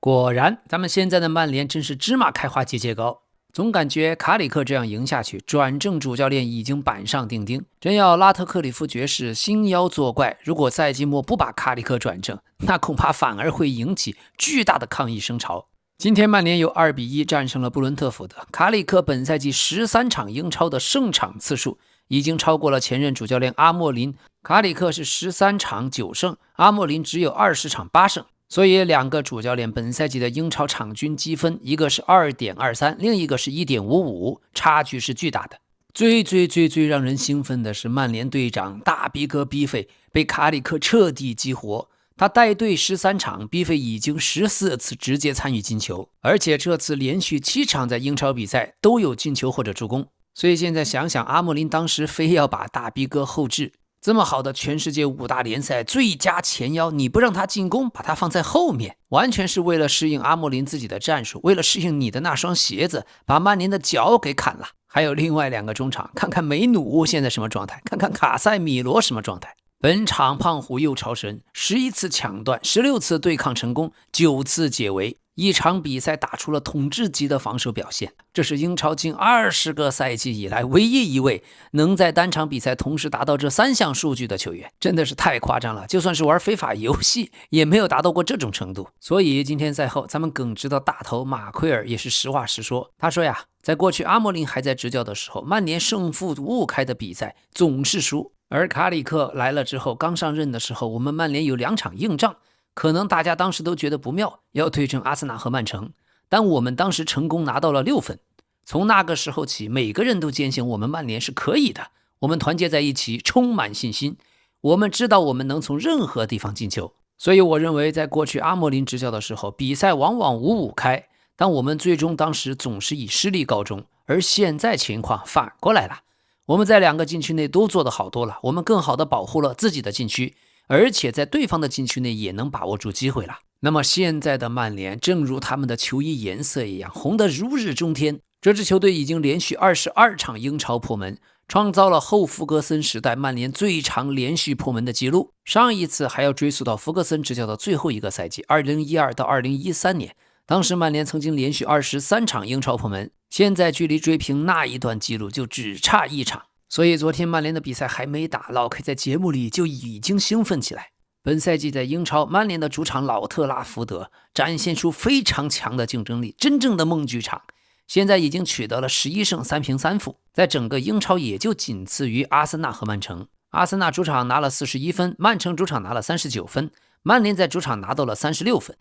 果然，咱们现在的曼联真是芝麻开花节节高。总感觉卡里克这样赢下去，转正主教练已经板上钉钉。真要拉特克里夫爵士兴妖作怪，如果赛季末不把卡里克转正，那恐怕反而会引起巨大的抗议声潮。今天曼联有2-1战胜了布伦特福德，卡里克本赛季13场英超的胜场次数已经超过了前任主教练阿莫林。卡里克是13场9胜，阿莫林只有20场8胜。所以两个主教练本赛季的英超场均积分，一个是 2.23， 另一个是 1.55， 差距是巨大的。最让人兴奋的是曼联队长大逼哥逼费被卡里克彻底激活，他带队13场，逼费已经14次直接参与进球，而且这次连续7场在英超比赛都有进球或者助攻。所以现在想想，阿莫林当时非要把大逼哥后置，这么好的全世界5大联赛最佳前腰，你不让他进攻，把他放在后面，完全是为了适应阿莫林自己的战术，为了适应你的那双鞋子，把曼联的脚给砍了。还有另外2个中场，看看梅努现在什么状态，看看卡塞米罗什么状态。本场胖虎又超神，11次抢断，16次对抗成功，9次解围，一场比赛打出了统治级的防守表现。这是英超近20个赛季以来唯一一位能在单场比赛同时达到这3项数据的球员，真的是太夸张了，就算是玩非法游戏也没有达到过这种程度。所以今天赛后咱们耿直的大头马奎尔也是实话实说，他说呀，在过去阿莫林还在执教的时候，曼联胜负误开的比赛总是输，而卡里克来了之后，刚上任的时候我们曼联有2场硬仗，可能大家当时都觉得不妙，要对阵阿森纳和曼城，但我们当时成功拿到了6分。从那个时候起，每个人都坚信我们曼联是可以的，我们团结在一起，充满信心，我们知道我们能从任何地方进球。所以我认为在过去阿莫林执教的时候，比赛往往5-5开，但我们最终当时总是以失利告终，而现在情况反过来了，我们在2个禁区内都做得好多了，我们更好地保护了自己的禁区，而且在对方的禁区内也能把握住机会了。那么现在的曼联正如他们的球衣颜色一样，红得如日中天，这支球队已经连续22场英超破门，创造了后福格森时代曼联最长连续破门的记录。上一次还要追溯到福格森执教的最后一个赛季2012到2013年，当时曼联曾经连续23场英超破门，现在距离追平那一段记录就只差1场。所以昨天曼联的比赛还没打，老 K 在节目里就已经兴奋起来。本赛季在英超，曼联的主场老特拉福德展现出非常强的竞争力，真正的梦剧场，现在已经取得了11胜3平3负，在整个英超也就仅次于阿森纳和曼城。阿森纳主场拿了41分，曼城主场拿了39分，曼联在主场拿到了36分。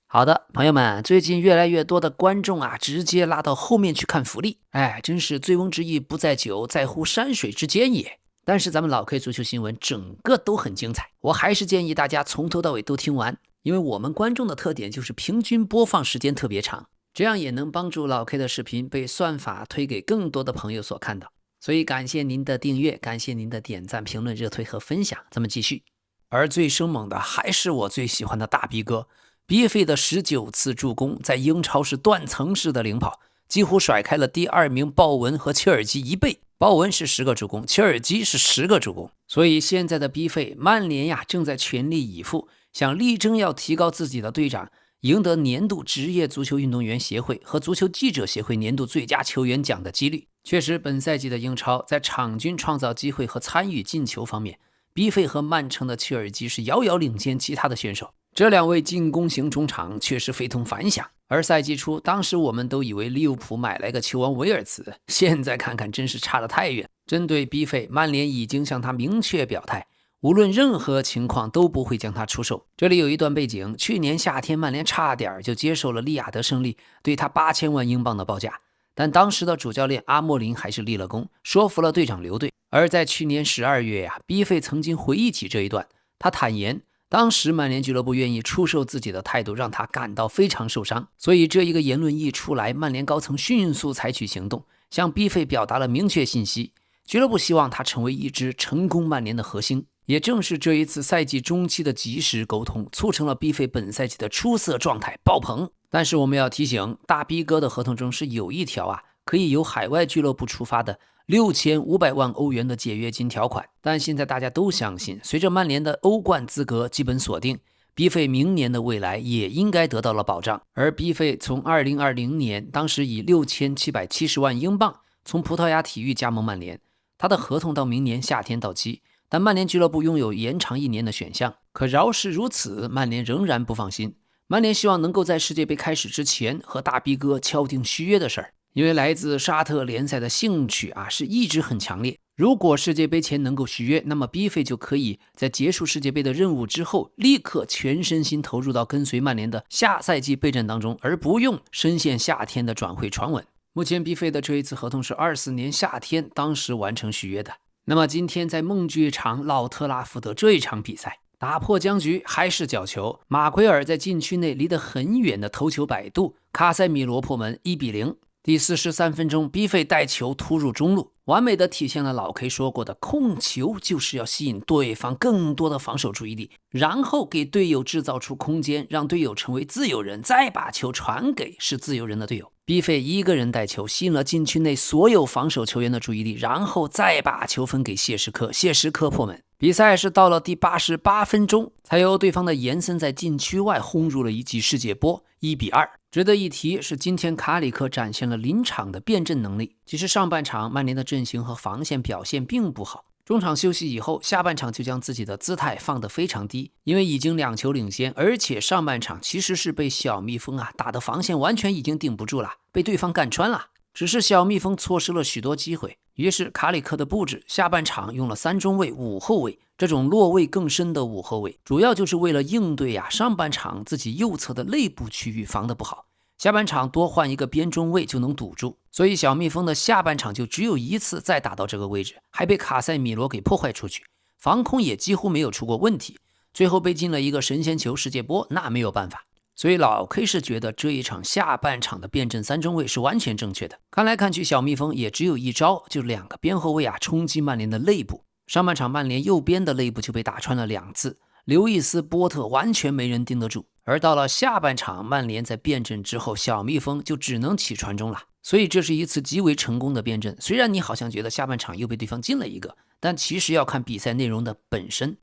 好的，朋友们，最近越来越多的观众直接拉到后面去看福利，真是醉翁之意不在酒，在乎山水之间也。但是咱们老 K 足球新闻整个都很精彩，我还是建议大家从头到尾都听完，因为我们观众的特点就是平均播放时间特别长，这样也能帮助老 K 的视频被算法推给更多的朋友所看到。所以感谢您的订阅，感谢您的点赞、评论、热推和分享，咱们继续。而最生猛的还是我最喜欢的大逼哥，逼费的19次助攻在英超是断层式的领跑，几乎甩开了第2名鲍文和切尔基1倍。鲍文是10个助攻，切尔基是10个助攻。所以现在的逼费，曼联正在全力以赴，想力争要提高自己的队长，赢得年度职业足球运动员协会和足球记者协会年度最佳球员奖的几率。确实，本赛季的英超在场均创造机会和参与进球方面，逼费和曼城的切尔基是遥遥领先其他的选手。这2位进攻型中场确实非同凡响，而赛季初当时我们都以为利物浦买来个球王维尔茨，现在看看真是差得太远。针对逼费，曼联已经向他明确表态，无论任何情况都不会将他出售。这里有一段背景，去年夏天曼联差点就接受了利雅得胜利对他8000万英镑的报价，但当时的主教练阿莫林还是立了功，说服了队长留队。而在去年12月逼费曾经回忆起这一段，他坦言当时曼联俱乐部愿意出售自己的态度让他感到非常受伤，所以这一个言论一出来，曼联高层迅速采取行动，向逼费表达了明确信息，俱乐部希望他成为一支成功曼联的核心。也正是这一次赛季中期的及时沟通，促成了逼费本赛季的出色状态爆棚。但是我们要提醒，大逼哥的合同中是有一条可以由海外俱乐部出发的6500万欧元的解约金条款。但现在大家都相信，随着曼联的欧冠资格基本锁定，B 费明年的未来也应该得到了保障。而 B 费从2020年当时以6770万英镑从葡萄牙体育加盟曼联，他的合同到明年夏天到期，但曼联俱乐部拥有延长1年的选项。可饶是如此，曼联仍然不放心。曼联希望能够在世界杯开始之前和大 B 哥敲定续约的事儿，因为来自沙特联赛的兴趣是一直很强烈。如果世界杯前能够续约，那么 B 费就可以在结束世界杯的任务之后，立刻全身心投入到跟随曼联的下赛季备战当中，而不用深陷夏天的转会传闻。目前 B 费的这一次合同是24年夏天当时完成续约的。那么今天在梦剧场老特拉福德这一场比赛，打破僵局还是角球，马奎尔在禁区内离得很远的头球摆渡，卡塞米罗破门1-0。第43分钟 B 费带球突入中路，完美的体现了老 K 说过的控球就是要吸引对方更多的防守注意力，然后给队友制造出空间，让队友成为自由人，再把球传给是自由人的队友。B 费一个人带球吸引了禁区内所有防守球员的注意力，然后再把球分给谢什科，谢什科破门。比赛是到了第88分钟才由对方的延森在禁区外轰入了一记世界波，1-2。值得一提是，今天卡里克展现了临场的变阵能力。其实上半场曼联的阵型和防线表现并不好，中场休息以后，下半场就将自己的姿态放得非常低，因为已经2球领先，而且上半场其实是被小蜜蜂打的防线完全已经顶不住了，被对方干穿了。只是小蜜蜂错失了许多机会，于是卡里克的布置下半场用了3中卫5后卫，这种落位更深的5后卫，主要就是为了应对上半场自己右侧的内部区域防得不好，下半场多换一个边中卫就能堵住，所以小蜜蜂的下半场就只有1次再打到这个位置，还被卡塞米罗给破坏出去，防空也几乎没有出过问题，最后被进了一个神仙球世界波，那没有办法。所以老 K 是觉得这一场下半场的变阵3中卫是完全正确的。看来看去，小蜜蜂也只有一招，就2个边后卫冲击曼联的内部。上半场曼联右边的内部就被打穿了2次，刘易斯、波特完全没人盯得住。而到了下半场，曼联在变阵之后，小蜜蜂就只能起传中了。所以这是一次极为成功的变阵。虽然你好像觉得下半场又被对方进了一个，但其实要看比赛内容的本身。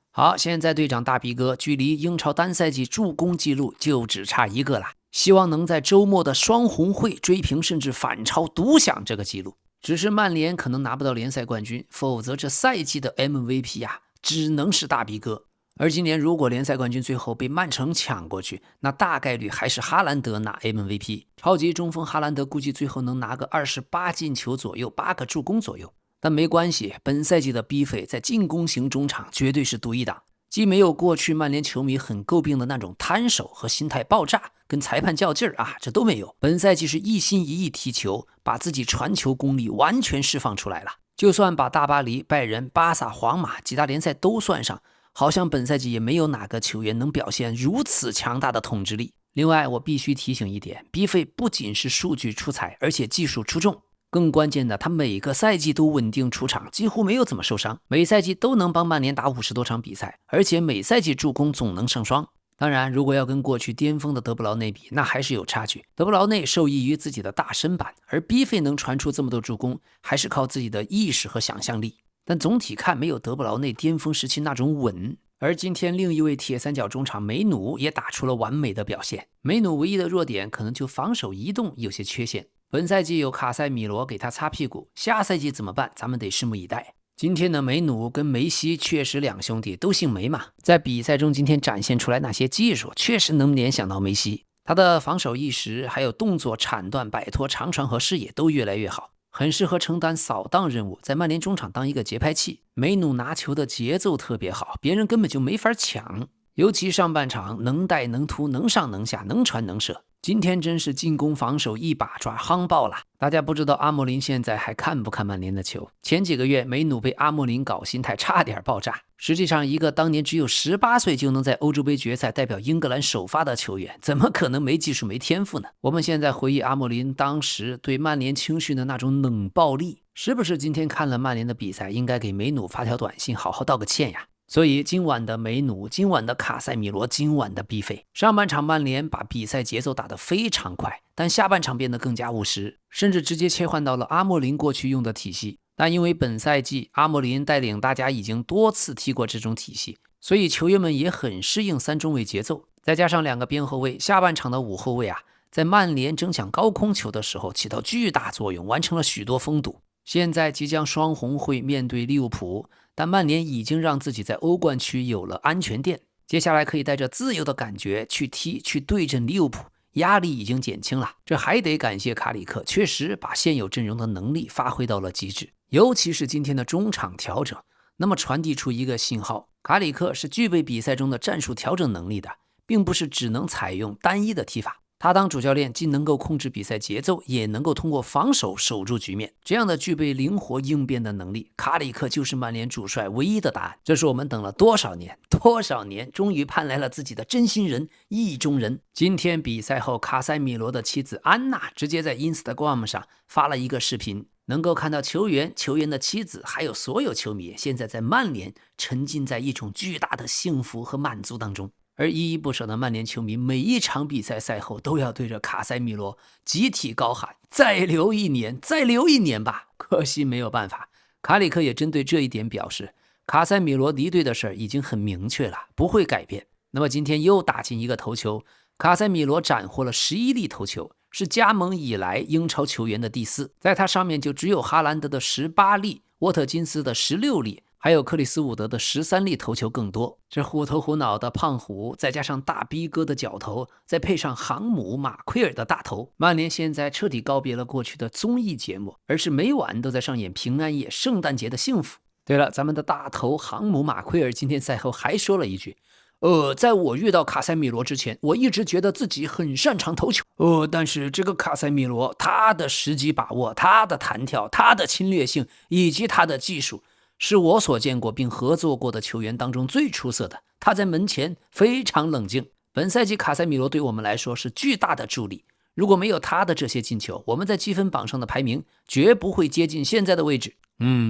好，现在队长大 B 哥距离英超单赛季助攻纪录就只差1个了，希望能在周末的双红会追平甚至反超独享这个纪录。只是曼联可能拿不到联赛冠军，否则这赛季的 MVP 只能是大 B 哥。而今年如果联赛冠军最后被曼城抢过去，那大概率还是哈兰德拿 MVP。超级中锋哈兰德估计最后能拿个28进球左右，8个助攻左右。但没关系，本赛季的 B 费在进攻型中场绝对是独一档，既没有过去曼联球迷很诟病的那种摊手和心态爆炸，跟裁判较劲儿这都没有。本赛季是一心一意踢球，把自己传球功力完全释放出来了。就算把大巴黎、拜仁、巴萨、皇马几大联赛都算上，好像本赛季也没有哪个球员能表现如此强大的统治力。另外，我必须提醒一点， B 费不仅是数据出彩，而且技术出众。更关键的，他每个赛季都稳定出场，几乎没有怎么受伤，每赛季都能帮曼联打50多场比赛，而且每赛季助攻总能上双。当然，如果要跟过去巅峰的德布劳内比，那还是有差距。德布劳内受益于自己的大身板，而 B 费能传出这么多助攻，还是靠自己的意识和想象力。但总体看，没有德布劳内巅峰时期那种稳。而今天另一位铁三角中场梅努也打出了完美的表现。梅努唯一的弱点可能就防守移动有些缺陷，本赛季有卡塞米罗给他擦屁股，下赛季怎么办？咱们得拭目以待。今天的梅努跟梅西确实2兄弟都姓梅嘛，在比赛中今天展现出来那些技术，确实能联想到梅西。他的防守意识还有动作铲断、摆脱长传和视野都越来越好，很适合承担扫荡任务，在曼联中场当一个节拍器。梅努拿球的节奏特别好，别人根本就没法抢，尤其上半场能带能突能上能下能传能射，今天真是进攻防守一把抓，夯爆了。大家不知道阿莫林现在还看不看曼联的球？前几个月梅努被阿莫林搞心态差点爆炸，实际上一个当年只有18岁就能在欧洲杯决赛代表英格兰首发的球员，怎么可能没技术没天赋呢？我们现在回忆阿莫林当时对曼联青训的那种冷暴力，是不是今天看了曼联的比赛应该给梅努发条短信好好道个歉呀？所以今晚的梅努，今晚的卡塞米罗，今晚的必费。上半场曼联把比赛节奏打得非常快，但下半场变得更加务实，甚至直接切换到了阿莫林过去用的体系。但因为本赛季阿莫林带领大家已经多次踢过这种体系，所以球员们也很适应三中卫节奏。再加上2个边后卫，下半场的5后卫在曼联争抢高空球的时候起到巨大作用，完成了许多封堵。现在即将双红会面对利物浦，但曼联已经让自己在欧冠区有了安全垫，接下来可以带着自由的感觉去踢，去对阵利物浦，压力已经减轻了。这还得感谢卡里克，确实把现有阵容的能力发挥到了极致，尤其是今天的中场调整，那么传递出一个信号，卡里克是具备比赛中的战术调整能力的，并不是只能采用单一的踢法。他当主教练既能够控制比赛节奏，也能够通过防守守住局面，这样的具备灵活应变的能力，卡里克就是曼联主帅唯一的答案。这是我们等了多少年，终于盼来了自己的真心人、意中人。今天比赛后，卡塞米罗的妻子安娜直接在 Instagram 上发了一个视频，能够看到球员的妻子，还有所有球迷现在在曼联沉浸在一种巨大的幸福和满足当中。而依依不舍的曼联球迷每一场比赛赛后都要对着卡塞米罗集体高喊再留一年，再留一年吧。可惜没有办法，卡里克也针对这一点表示，卡塞米罗离队的事已经很明确了，不会改变。那么今天又打进一个头球，卡塞米罗斩获了11粒头球，是加盟以来英超球员的第4，在他上面就只有哈兰德的18粒，沃特金斯的16粒，还有克里斯伍德的13粒头球更多。这虎头虎脑的胖虎，再加上大逼哥的脚头，再配上航母马奎尔的大头，曼联现在彻底告别了过去的综艺节目，而是每晚都在上演平安夜、圣诞节的幸福。对了，咱们的大头航母马奎尔今天赛后还说了一句，在我遇到卡塞米罗之前，我一直觉得自己很擅长投球。但是这个卡塞米罗，他的时机把握，他的弹跳，他的侵略性以及他的技术，是我所见过并合作过的球员当中最出色的。他在门前非常冷静。本赛季卡塞米罗对我们来说是巨大的助力。如果没有他的这些进球，我们在积分榜上的排名绝不会接近现在的位置。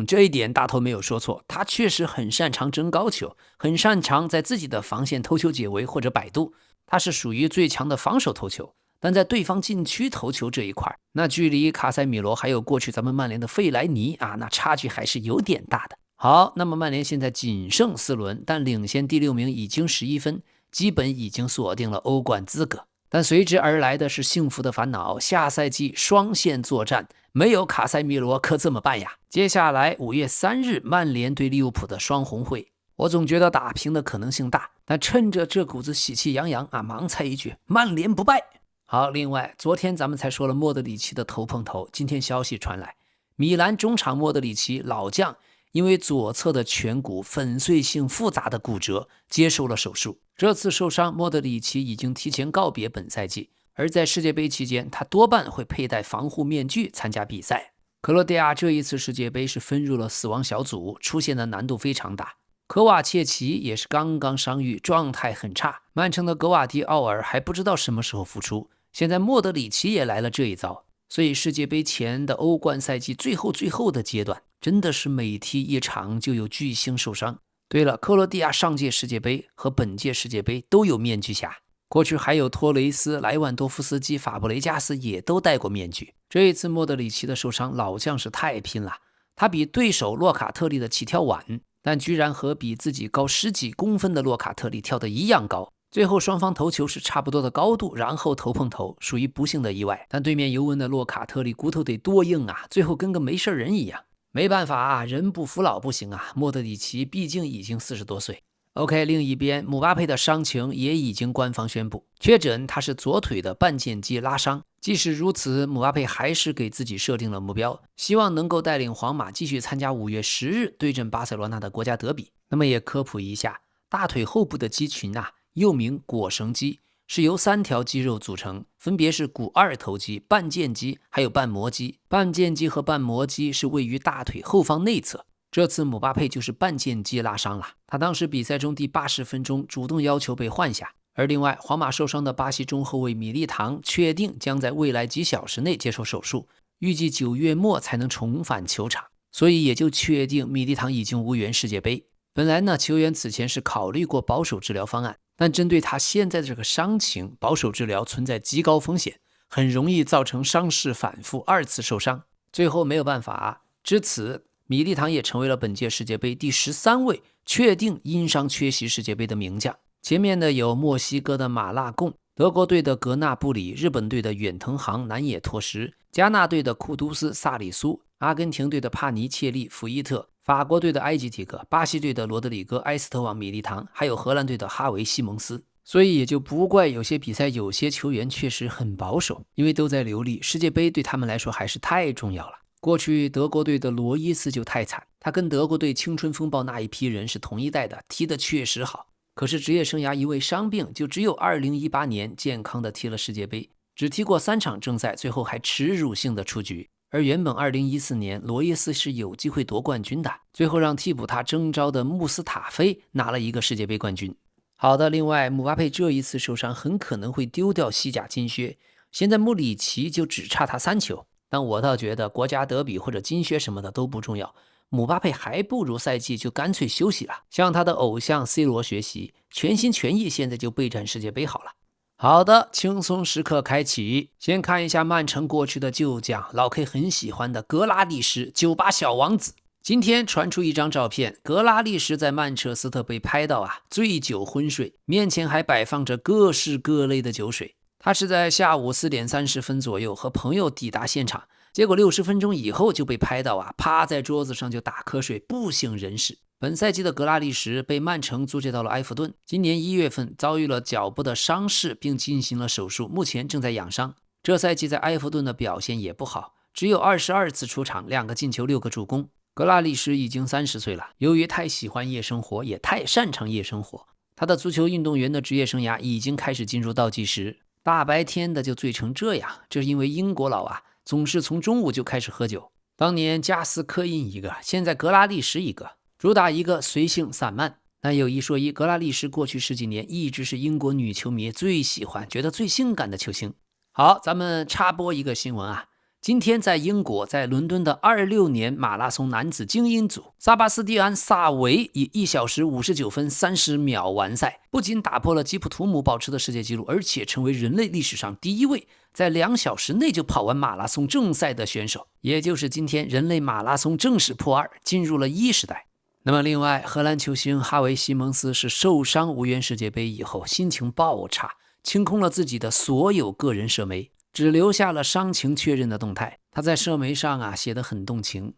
这一点大头没有说错，他确实很擅长争高球，很擅长在自己的防线偷球解围或者摆渡，他是属于最强的防守投球。但在对方禁区投球这一块，那距离卡塞米罗还有过去咱们曼联的费莱尼那差距还是有点大的。好，那么曼联现在仅剩4轮，但领先第6名已经11分，基本已经锁定了欧冠资格。但随之而来的是幸福的烦恼，下赛季双线作战，没有卡塞米罗可怎么办呀？接下来5月3日曼联对利物浦的双红会，我总觉得打平的可能性大，但趁着这股子喜气洋洋盲猜一句，曼联不败。好，另外昨天咱们才说了莫德里奇的头碰头，今天消息传来，米兰中场莫德里奇老将因为左侧的颧骨粉碎性复杂的骨折接受了手术，这次受伤莫德里奇已经提前告别本赛季，而在世界杯期间他多半会佩戴防护面具参加比赛。克罗地亚这一次世界杯是分入了死亡小组，出现的难度非常大。科瓦切奇也是刚刚伤愈，状态很差。曼城的格瓦迪奥尔还不知道什么时候复出，现在莫德里奇也来了这一遭，所以世界杯前的欧冠赛季最后的阶段，真的是每踢一场就有巨星受伤。对了，克罗地亚上届世界杯和本届世界杯都有面具侠，过去还有托雷斯、莱万多夫斯基、法布雷加斯也都戴过面具。这一次莫德里奇的受伤，老将是太拼了，他比对手洛卡特利的起跳晚，但居然和比自己高10几公分的洛卡特利跳得一样高。最后双方头球是差不多的高度，然后头碰头，属于不幸的意外。但对面尤文的洛卡特利骨头得多硬最后跟个没事人一样。没办法人不服老不行莫德里奇毕竟已经40多岁。OK， 另一边姆巴佩的伤情也已经官方宣布，确诊他是左腿的半腱肌拉伤。即使如此，姆巴佩还是给自己设定了目标，希望能够带领皇马继续参加5月10日对阵巴塞罗那的国家德比。那么也科普一下，大腿后部的肌群又名腘绳肌，是由3条肌肉组成，分别是股二头肌、半腱肌还有半膜肌。半腱肌和半膜肌是位于大腿后方内侧。这次姆巴佩就是半腱肌拉伤了，他当时比赛中第80分钟主动要求被换下。而另外，皇马受伤的巴西中后卫米利唐确定将在未来几小时内接受手术，预计9月末才能重返球场，所以也就确定米利唐已经无缘世界杯。本来呢，球员此前是考虑过保守治疗方案，但针对他现在的这个伤情，保守治疗存在极高风险，很容易造成伤势反复，2次受伤。最后没有办法，至此米利唐也成为了本届世界杯第13位确定因伤缺席世界杯的名将。前面的有墨西哥的马拉贡、德国队的格纳布里、日本队的远藤航、南野拓实、加纳队的库杜斯、萨里苏、阿根廷队的帕尼切利、福伊特、法国队的埃吉提克、巴西队的罗德里戈、埃斯特旺、米利唐，还有荷兰队的哈维西蒙斯。所以也就不怪有些比赛有些球员确实很保守，因为都在留力，世界杯对他们来说还是太重要了。过去德国队的罗伊斯就太惨，他跟德国队青春风暴那一批人是同一代的，踢得确实好，可是职业生涯因为伤病，就只有2018年健康的踢了世界杯，只踢过3场正赛，最后还耻辱性的出局。而原本2014年罗伊斯是有机会夺冠军的，最后让替补他征召的穆斯塔菲拿了一个世界杯冠军。好的，另外姆巴佩这一次受伤很可能会丢掉西甲金靴，现在穆里奇就只差他3球，但我倒觉得国家德比或者金靴什么的都不重要，姆巴佩还不如赛季就干脆休息了，向他的偶像 C 罗学习，全心全意现在就备战世界杯好了。好的，轻松时刻开启，先看一下曼城过去的旧将，老 K 很喜欢的格拉利什，98小王子。今天传出一张照片，格拉利什在曼彻斯特被拍到醉酒昏睡，面前还摆放着各式各类的酒水。他是在下午4点30分左右和朋友抵达现场，结果60分钟以后就被拍到趴在桌子上就打瞌睡，不省人事。本赛季的格拉利什被曼城租借到了埃弗顿，今年1月份遭遇了脚部的伤势，并进行了手术，目前正在养伤。这赛季在埃弗顿的表现也不好，只有22次出场，2个进球6个助攻。格拉利什已经30岁了，由于太喜欢夜生活，也太擅长夜生活，他的足球运动员的职业生涯已经开始进入倒计时。大白天的就醉成这样，这是因为英国佬总是从中午就开始喝酒。当年加斯科因一个，现在格拉利什一个，主打一个随性散漫。但有一说一，格拉利什过去10几年一直是英国女球迷最喜欢、觉得最性感的球星。好，咱们插播一个新闻今天在英国，在伦敦的26年马拉松男子精英组，萨巴斯蒂安·萨维以1小时59分30秒完赛，不仅打破了吉普图姆保持的世界纪录，而且成为人类历史上第1位在2小时内就跑完马拉松正赛的选手，也就是今天人类马拉松正式破2，进入了1时代。那么另外，荷兰球星哈维·西蒙斯是受伤无缘世界杯以后，心情爆差，清空了自己的所有个人社媒，只留下了伤情确认的动态。他在社媒上写得很动情。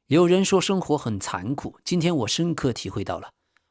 有人说生活很残酷，今天我深刻体会到了。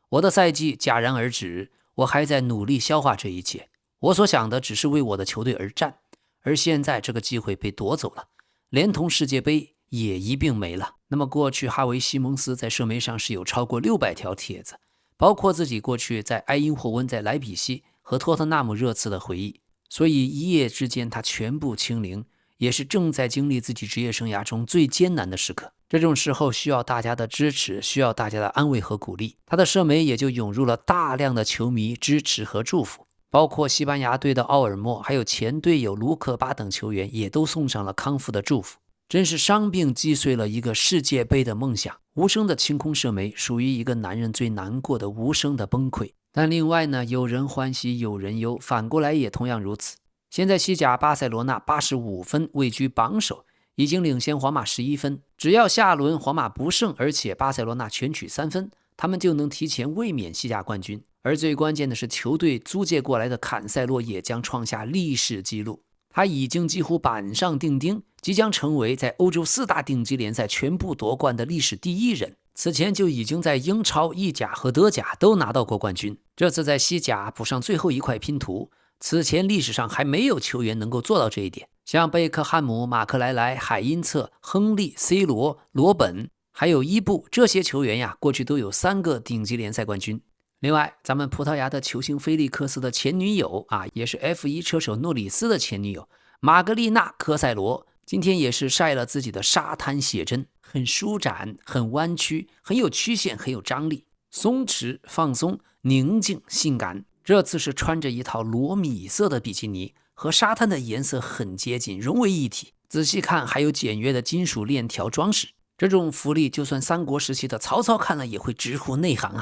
我的赛季戛然而止，我还在努力消化这一切。我所想的只是为我的球队而战，而现在这个机会被夺走了，连同世界杯也一并没了。那么过去哈维·西蒙斯在社媒上是有超过600条帖子，包括自己过去在埃因霍温、在莱比锡和托特纳姆热刺的回忆。所以一夜之间他全部清零，也是正在经历自己职业生涯中最艰难的时刻。这种时候需要大家的支持，需要大家的安慰和鼓励。他的社媒也就涌入了大量的球迷支持和祝福，包括西班牙队的奥尔莫，还有前队友卢克巴等球员也都送上了康复的祝福。真是伤病击碎了一个世界杯的梦想，无声的清空社媒，属于一个男人最难过的无声的崩溃。但另外呢，有人欢喜有人忧，反过来也同样如此。现在西甲巴塞罗那85分位居榜首，已经领先皇马11分，只要下轮皇马不胜，而且巴塞罗那全取3分，他们就能提前卫冕西甲冠军。而最关键的是，球队租借过来的坎塞洛也将创下历史纪录，他已经几乎板上钉钉，即将成为在欧洲4大顶级联赛全部夺冠的历史第1人。此前就已经在英超、意甲和德甲都拿到过冠军，这次在西甲补上最后一块拼图。此前历史上还没有球员能够做到这一点，像贝克汉姆、马克莱莱、海因策、亨利、C 罗、罗本还有伊布，这些球员过去都有3个顶级联赛冠军。另外，咱们葡萄牙的球星菲利克斯的前女友也是 F1 车手诺里斯的前女友玛格丽娜·科塞罗，今天也是晒了自己的沙滩写真，很舒展，很弯曲，很有曲线，很有张力，松弛、放松、宁静、性感。这次是穿着一套裸米色的比基尼，和沙滩的颜色很接近，融为一体。仔细看还有简约的金属链条装饰，这种福利就算三国时期的曹操看了也会直呼内行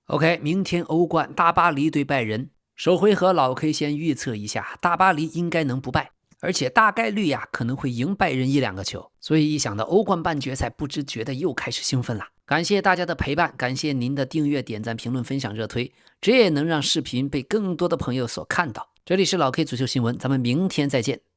OK， 明天欧冠大巴黎对拜仁，首回合老 K 先预测一下，大巴黎应该能不败，而且大概率呀可能会赢拜仁1-2个球，所以一想到欧冠半决赛，不知觉得又开始兴奋了。感谢大家的陪伴，感谢您的订阅、点赞、评论、分享、热推，这也能让视频被更多的朋友所看到。这里是老 K 足球新闻，咱们明天再见。